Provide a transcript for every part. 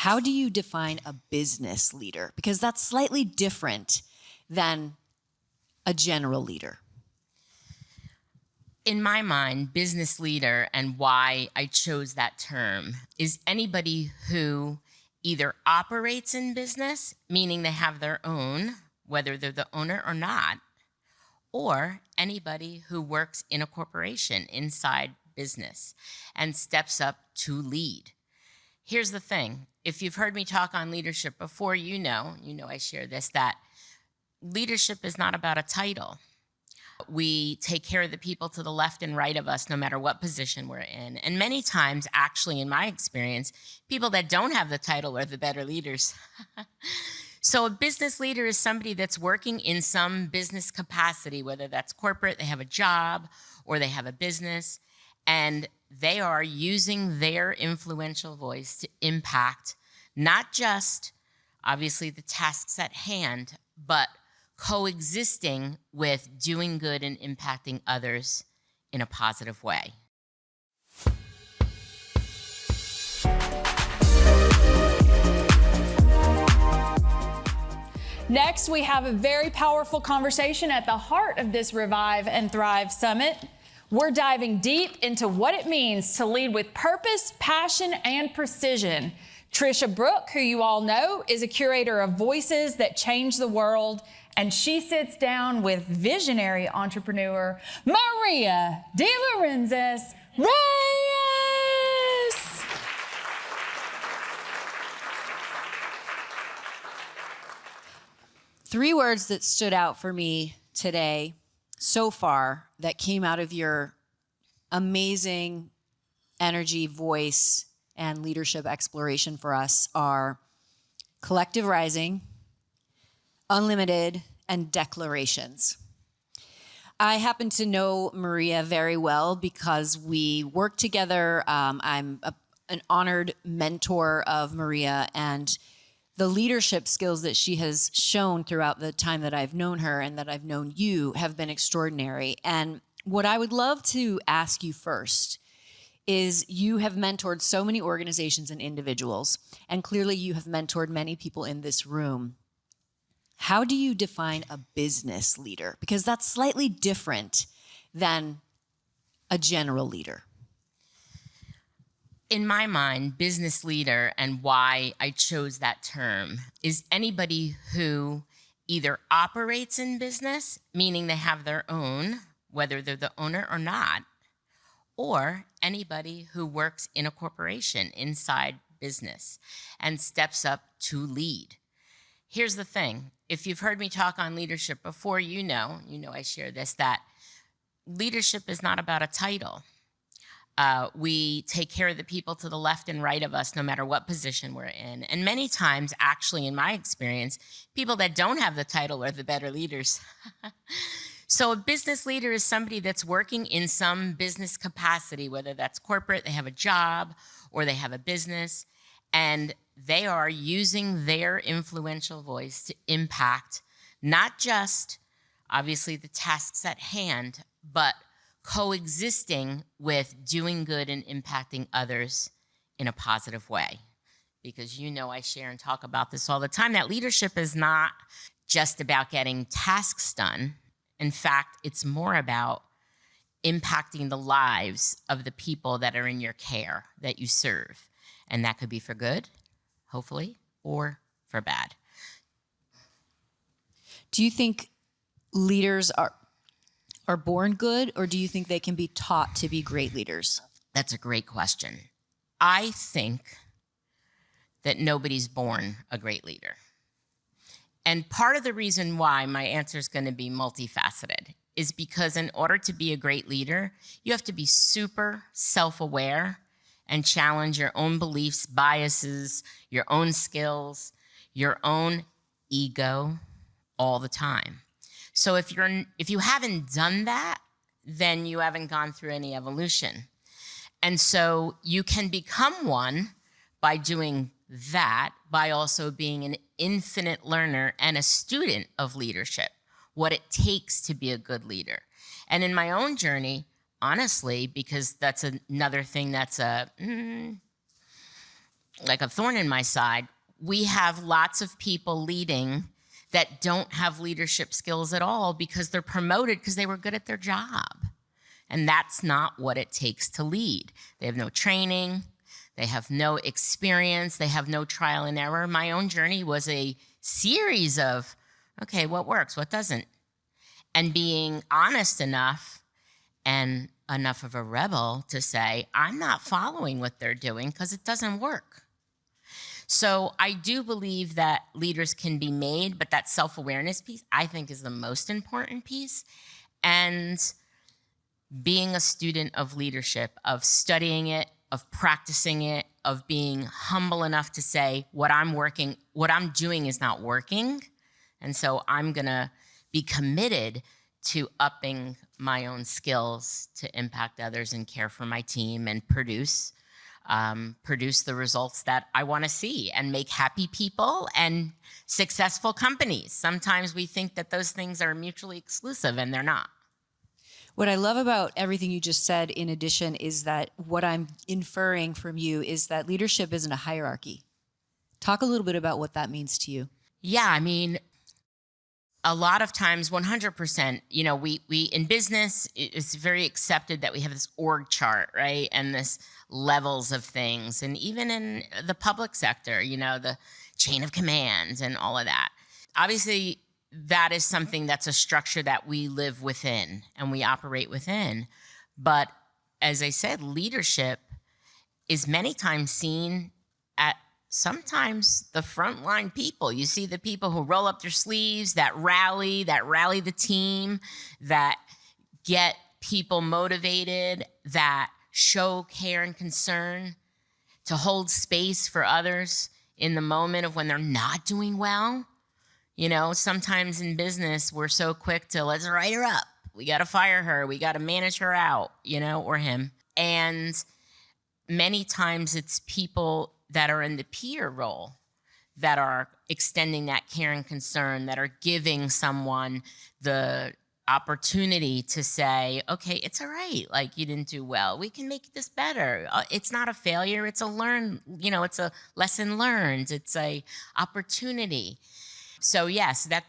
How do you define a business leader? Because that's slightly different than a general leader. In my mind, business leader, and why I chose that term, is anybody who either operates in business, meaning they have their own, whether they're the owner or not, or anybody who works in a corporation inside business and steps up to lead. Here's the thing. If you've heard me talk on leadership before, you know I share this, that leadership is not about a title. We take care of the people to the left and right of us, no matter what position we're in. And many times, actually, in my experience, people that don't have the title are the better leaders. So a business leader is somebody that's working in some business capacity, whether that's corporate, they have a job, or they have a business, and they are using their influential voice to impact not just, obviously, the tasks at hand, but coexisting with doing good and impacting others in a positive way. Next, we have a very powerful conversation at the heart of this Revive and Thrive Summit. We're diving deep into what it means to lead with purpose, passion, and precision. Tricia Brouk, who you all know, is a curator of voices that change the world, and she sits down with visionary entrepreneur Maria de Lorenzo Reyes. 3 words that stood out for me today so far that came out of your amazing energy, voice, and leadership exploration for us are collective rising, unlimited, and declarations. I happen to know Maria very well because we work together. I'm an honored mentor of Maria, and the leadership skills that she has shown throughout the time that I've known her and that I've known you have been extraordinary. And what I would love to ask you first is, you have mentored so many organizations and individuals, and clearly you have mentored many people in this room. How do you define a business leader? Because that's slightly different than a general leader. In my mind, business leader, and why I chose that term, is anybody who either operates in business, meaning they have their own, whether they're the owner or not, or anybody who works in a corporation inside business and steps up to lead. Here's the thing. If you've heard me talk on leadership before, you know I share this, that leadership is not about a title. We take care of the people to the left and right of us, no matter what position we're in. And many times, actually, in my experience, people that don't have the title are the better leaders. So a business leader is somebody that's working in some business capacity, whether that's corporate, they have a job, or they have a business, and they are using their influential voice to impact not just, obviously, the tasks at hand, but coexisting with doing good and impacting others in a positive way. Because I share and talk about this all the time, that leadership is not just about getting tasks done. In fact, it's more about impacting the lives of the people that are in your care, that you serve. And that could be for good, hopefully, or for bad. Do you think leaders are born good, or do you think they can be taught to be great leaders? That's a great question. I think that nobody's born a great leader. And part of the reason why my answer is going to be multifaceted is because in order to be a great leader, you have to be super self-aware and challenge your own beliefs, biases, your own skills, your own ego all the time. So if you haven't done that, then you haven't gone through any evolution. And so you can become one by doing that, by also being an infinite learner and a student of leadership, what it takes to be a good leader. And in my own journey, honestly, because that's another thing that's like a thorn in my side. We have lots of people leading that don't have leadership skills at all because they're promoted because they were good at their job. And that's not what it takes to lead. They have no training. They have no experience. They have no trial and error. My own journey was a series of, okay, what works, what doesn't? And being honest enough and enough of a rebel to say, I'm not following what they're doing because it doesn't work. So I do believe that leaders can be made, but that self-awareness piece, I think, is the most important piece. And being a student of leadership, of studying it, of practicing it, of being humble enough to say what I'm doing is not working. And so I'm gonna be committed to upping my own skills to impact others and care for my team and produce the results that I want to see and make happy people and successful companies. Sometimes we think that those things are mutually exclusive, and they're not. What I love about everything you just said, in addition, is that what I'm inferring from you is that leadership isn't a hierarchy. Talk a little bit about what that means to you. Yeah, I mean, a lot of times, 100%, we in business, it's very accepted that we have this org chart, right? And this levels of things. And even in the public sector, the chain of command and all of that. Obviously, that is something that's a structure that we live within and we operate within. But as I said, leadership is many times seen at sometimes the frontline people. You see the people who roll up their sleeves, that rally the team, that get people motivated, that show care and concern, to hold space for others in the moment of when they're not doing well. Sometimes in business, we're so quick to, let's write her up. We got to fire her. We got to manage her out, or him. And many times it's people that are in the peer role that are extending that care and concern, that are giving someone the opportunity to say, okay, it's all right. Like, you didn't do well. We can make this better. It's not a failure. It's it's a lesson learned. It's a opportunity. So yes, that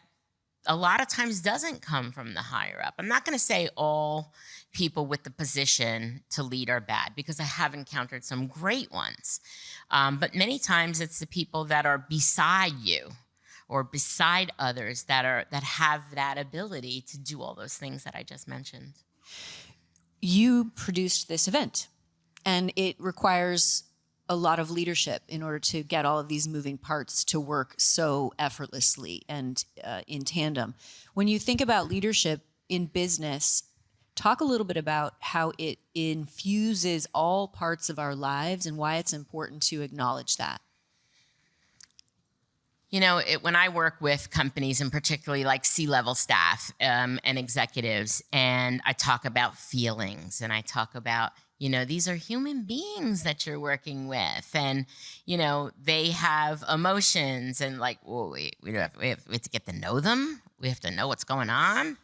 a lot of times doesn't come from the higher up. I'm not going to say all people with the position to lead are bad, because I have encountered some great ones. But many times it's the people that are beside you or beside others that have that ability to do all those things that I just mentioned. You produced this event, and it requires a lot of leadership in order to get all of these moving parts to work so effortlessly and in tandem. When you think about leadership in business, talk a little bit about how it infuses all parts of our lives and why it's important to acknowledge that. When I work with companies, and particularly like C-level staff and executives, and I talk about feelings, and I talk about, these are human beings that you're working with, and, they have emotions, and like, whoa, we have to get to know them. We have to know what's going on.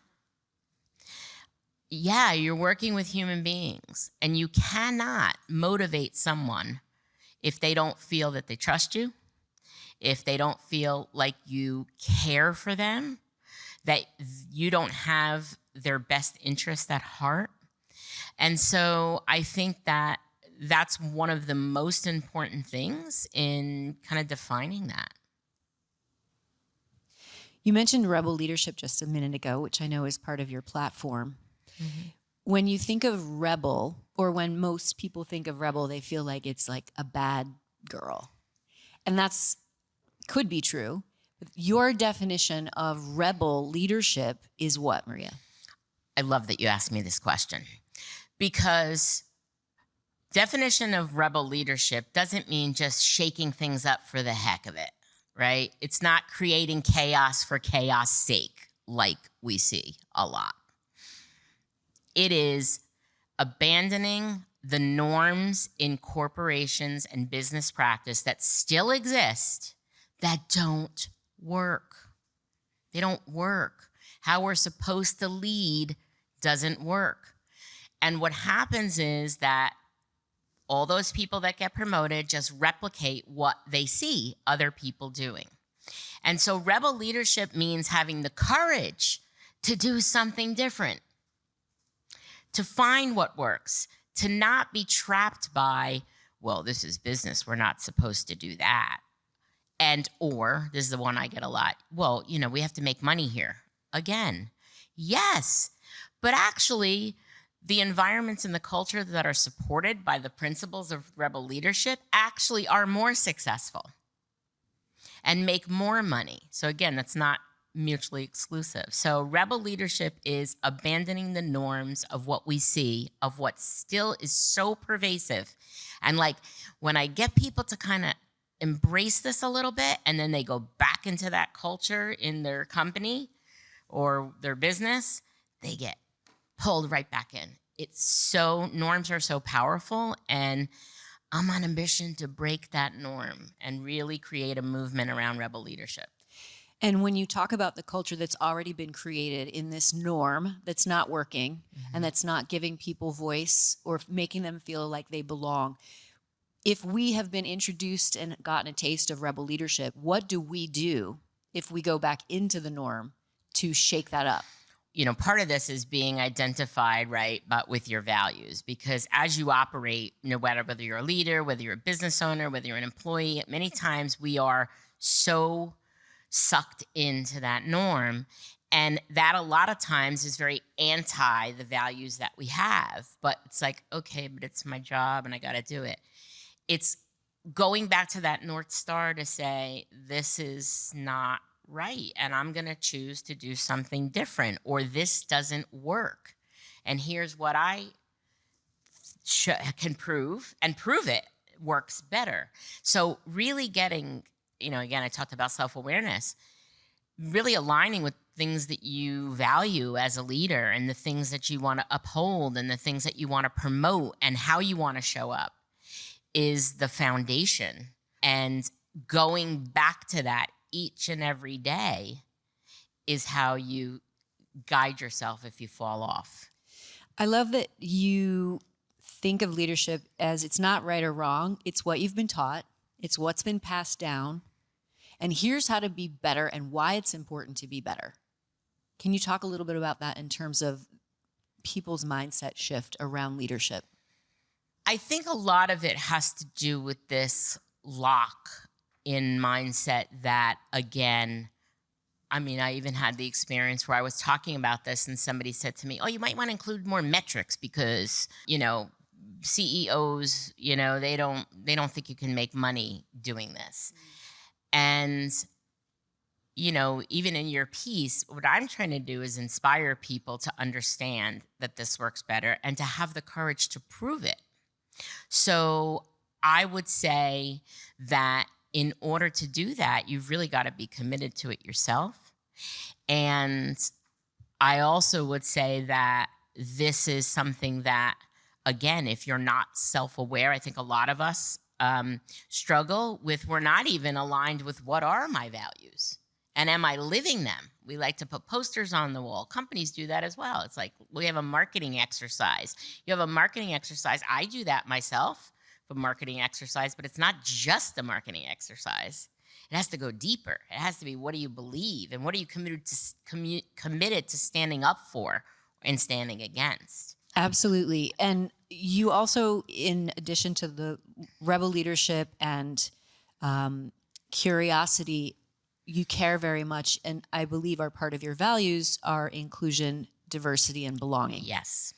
Yeah, you're working with human beings, and you cannot motivate someone if they don't feel that they trust you, if they don't feel like you care for them, that you don't have their best interest at heart. And so I think that that's one of the most important things in kind of defining that. You mentioned rebel leadership just a minute ago, which I know is part of your platform. Mm-hmm. When you think of rebel, or when most people think of rebel, they feel like it's like a bad girl. And that's could be true. But your definition of rebel leadership is what, Maria? I love that you asked me this question, because definition of rebel leadership doesn't mean just shaking things up for the heck of it, right? It's not creating chaos for chaos sake, like we see a lot. It is abandoning the norms in corporations and business practice that still exist that don't work. They don't work. How we're supposed to lead doesn't work. And what happens is that All those people that get promoted just replicate what they see other people doing. And so rebel leadership means having the courage to do something different, to find what works, to not be trapped by, well, this is business, we're not supposed to do that. And, or, this is the one I get a lot, well, we have to make money here. Again, yes, but actually, the environments and the culture that are supported by the principles of rebel leadership actually are more successful and make more money. So again, that's not mutually exclusive. So rebel leadership is abandoning the norms of what we see, of what still is so pervasive. And like when I get people to kind of embrace this a little bit and then they go back into that culture in their company or their business, they get pulled right back in. Norms are so powerful, and I'm on a mission to break that norm and really create a movement around rebel leadership. And when you talk about the culture that's already been created in this norm that's not working and that's not giving people voice or making them feel like they belong, if we have been introduced and gotten a taste of rebel leadership, what do we do if we go back into the norm to shake that up? Part of this is being identified, right, but with your values, because as you operate, whether you're a leader, whether you're a business owner, whether you're an employee, many times we are so sucked into that norm. And that a lot of times is very anti the values that we have. But it's like, okay, but it's my job and I got to do it. It's going back to that North Star to say, this is not right, and I'm going to choose to do something different, or this doesn't work. And here's what I can prove, and prove it works better. So really getting, again, I talked about self-awareness, really aligning with things that you value as a leader and the things that you want to uphold and the things that you want to promote and how you want to show up is the foundation. And going back to that each and every day is how you guide yourself if you fall off. I love that you think of leadership as it's not right or wrong. It's what you've been taught. It's what's been passed down. And here's how to be better and why it's important to be better. Can you talk a little bit about that in terms of people's mindset shift around leadership? I think a lot of it has to do with this lock in mindset that, again, I even had the experience where I was talking about this and somebody said to me, oh, you might want to include more metrics because, CEOs, they don't think you can make money doing this. And, even in your piece, what I'm trying to do is inspire people to understand that this works better and to have the courage to prove it. So I would say that in order to do that, you've really got to be committed to it yourself. And I also would say that this is something that, again, if you're not self-aware, I think a lot of us struggle with, we're not even aligned with what are my values and am I living them? We like to put posters on the wall. Companies do that as well. It's like we have a marketing exercise. You have a marketing exercise. I do that myself. A marketing exercise, but it's not just a marketing exercise. It has to go deeper. It has to be, what do you believe and what are you committed to standing up for and standing against? Absolutely. And you also, in addition to the rebel leadership and curiosity, you care very much, and I believe are part of your values are inclusion, diversity, and belonging. Yes.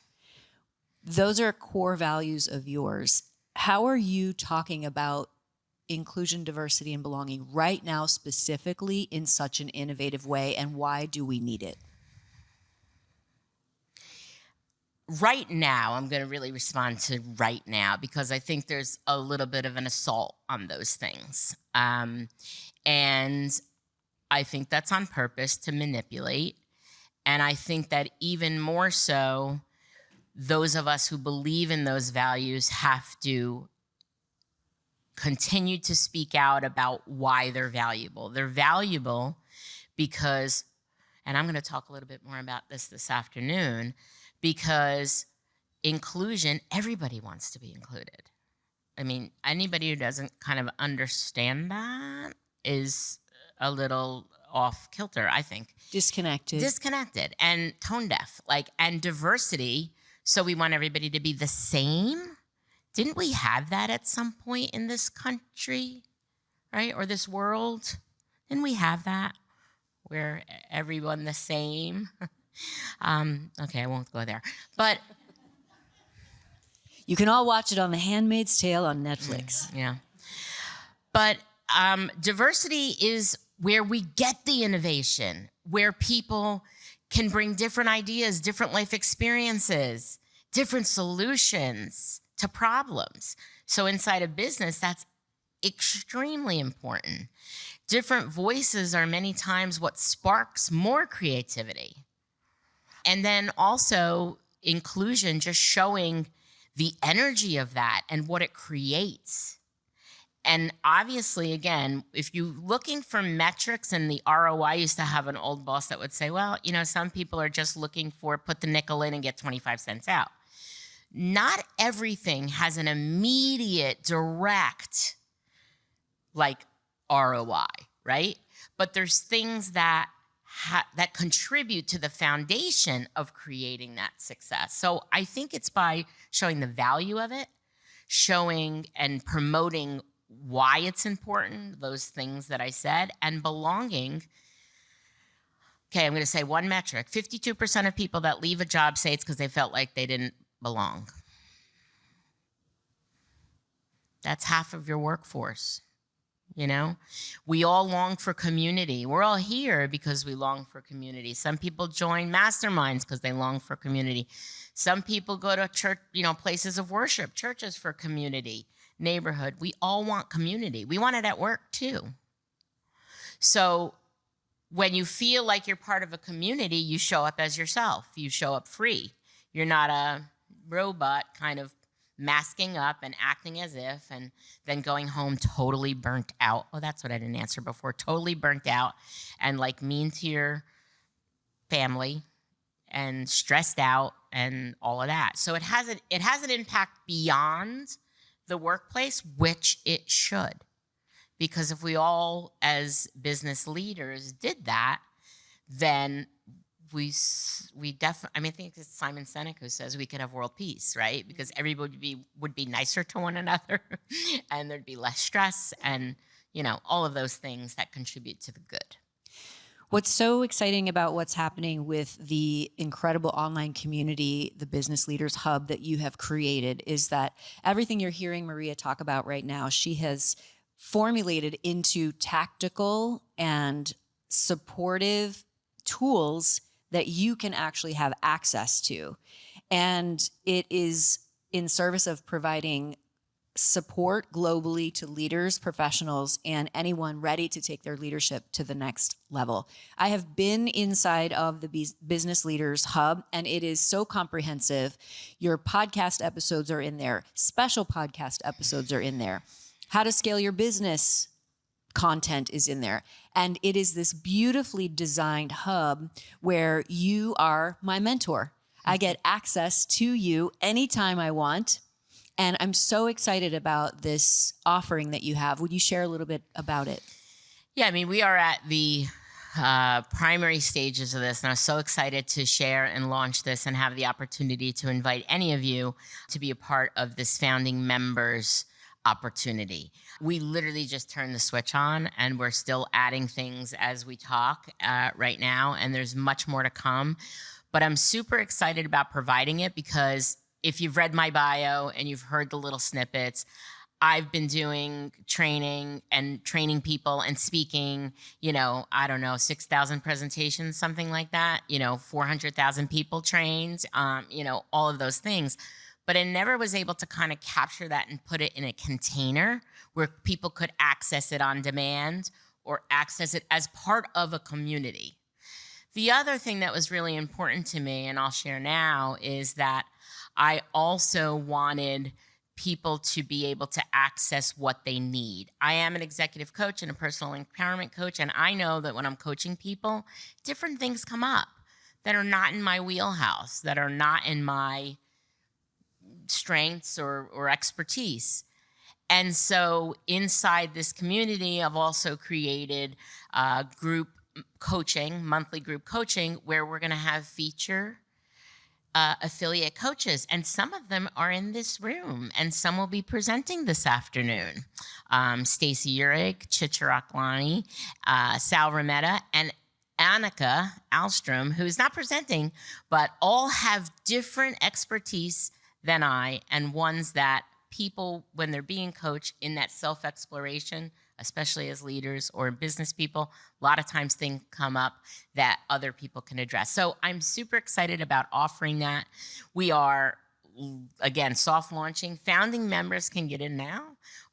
Those are core values of yours. How are you talking about inclusion, diversity, and belonging right now, specifically in such an innovative way, and why do we need it? Right now, I'm going to really respond to right now because I think there's a little bit of an assault on those things. And I think that's on purpose to manipulate. And I think that even more so, those of us who believe in those values have to continue to speak out about why they're valuable. They're valuable because, and I'm going to talk a little bit more about this afternoon, because inclusion, everybody wants to be included. I mean, anybody who doesn't kind of understand that is a little off kilter, I think. Disconnected and tone deaf, and diversity. So we want everybody to be the same. Didn't we have that at some point in this country, right? Or this world? Didn't we have that where everyone the same? Okay, I won't go there. But you can all watch it on The Handmaid's Tale on Netflix. Yeah. But diversity is where we get the innovation, where people can bring different ideas, different life experiences, different solutions to problems. So inside a business, that's extremely important. Different voices are many times what sparks more creativity. And then also inclusion, just showing the energy of that and what it creates. And obviously, again, if you're looking for metrics and the ROI, I used to have an old boss that would say, well, some people are just looking for put the nickel in and get 25 cents out. Not everything has an immediate, direct, ROI, right? But there's things that that contribute to the foundation of creating that success. So I think it's by showing the value of it, showing and promoting why it's important, those things that I said, and belonging. Okay, I'm going to say one metric. 52% of people that leave a job say it's because they felt like they didn't belong. That's half of your workforce. We all long for community. We're all here because we long for community. Some people join masterminds because they long for community. Some people go to church, places of worship, churches for community, neighborhood. We all want community. We want it at work too. So when you feel like you're part of a community, you show up as yourself. You show up free. You're not a robot kind of masking up and acting as if, and then going home totally burnt out. Oh, that's what I didn't answer before. Totally burnt out and mean to your family and stressed out and all of that. So it has an impact beyond the workplace, which it should. Because if we all as business leaders did that, then we definitely, I think it's Simon Sinek who says we could have world peace, right? Because everybody would be nicer to one another and there'd be less stress and, all of those things that contribute to the good. What's so exciting about what's happening with the incredible online community, the Business Leaders Hub that you have created, is that everything you're hearing Maria talk about right now, she has formulated into tactical and supportive tools that you can actually have access to. And it is in service of providing support globally to leaders, professionals, and anyone ready to take their leadership to the next level. I have been inside of the Business Leaders Hub, and it is so comprehensive. Your podcast episodes are in there. Special podcast episodes are in there. How to scale your business content is in there. And it is this beautifully designed hub where you are my mentor. I get access to you anytime I want. And I'm so excited about this offering that you have. Would you share a little bit about it? Yeah, we are at the primary stages of this, and I'm so excited to share and launch this and have the opportunity to invite any of you to be a part of this founding members opportunity. We literally just turned the switch on, and we're still adding things as we talk right now, and there's much more to come. But I'm super excited about providing it because if you've read my bio and you've heard the little snippets, I've been doing training and training people and speaking, 6,000 presentations, something like that, 400,000 people trained, all of those things. But I never was able to kind of capture that and put it in a container where people could access it on demand or access it as part of a community. The other thing that was really important to me, and I'll share now, is that I also wanted people to be able to access what they need. I am an executive coach and a personal empowerment coach, and I know that when I'm coaching people, different things come up that are not in my wheelhouse, that are not in my strengths or expertise. And so inside this community, I've also created group coaching, monthly group coaching, where we're going to have feature affiliate coaches, and some of them are in this room, and some will be presenting this afternoon. Stacey Urich, Chicharaklani, Sal Rametta, and Annika Alstrom, who is not presenting, but all have different expertise than I, and ones that people, when they're being coached in that self-exploration, especially as leaders or business people, a lot of times things come up that other people can address. So I'm super excited about offering that. We are, again, soft launching. Founding members can get in now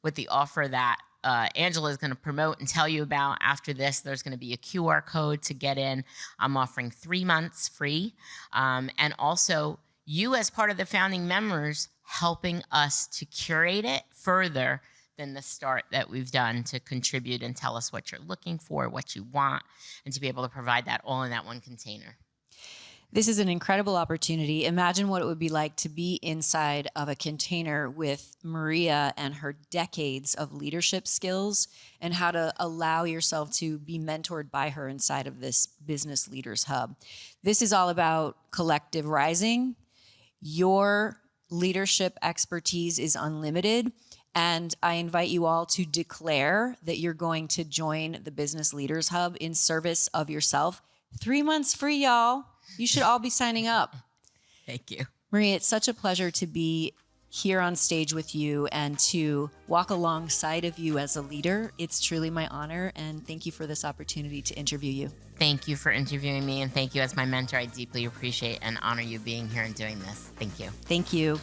with the offer that Angela is going to promote and tell you about. After this, there's going to be a QR code to get in. I'm offering 3 months free. And also, you as part of the founding members helping us to curate it further than the start that we've done, to contribute and tell us what you're looking for, what you want, and to be able to provide that all in that one container. This is an incredible opportunity. Imagine what it would be like to be inside of a container with Maria and her decades of leadership skills, and how to allow yourself to be mentored by her inside of this Business Leaders Hub. This is all about collective rising. Your leadership expertise is unlimited. And I invite you all to declare that you're going to join the Business Leaders Hub in service of yourself. 3 months free, y'all. You should all be signing up. Thank you. Maria, it's such a pleasure to be here on stage with you and to walk alongside of you as a leader. It's truly my honor, and thank you for this opportunity to interview you. Thank you for interviewing me, and thank you as my mentor. I deeply appreciate and honor you being here and doing this. Thank you. Thank you.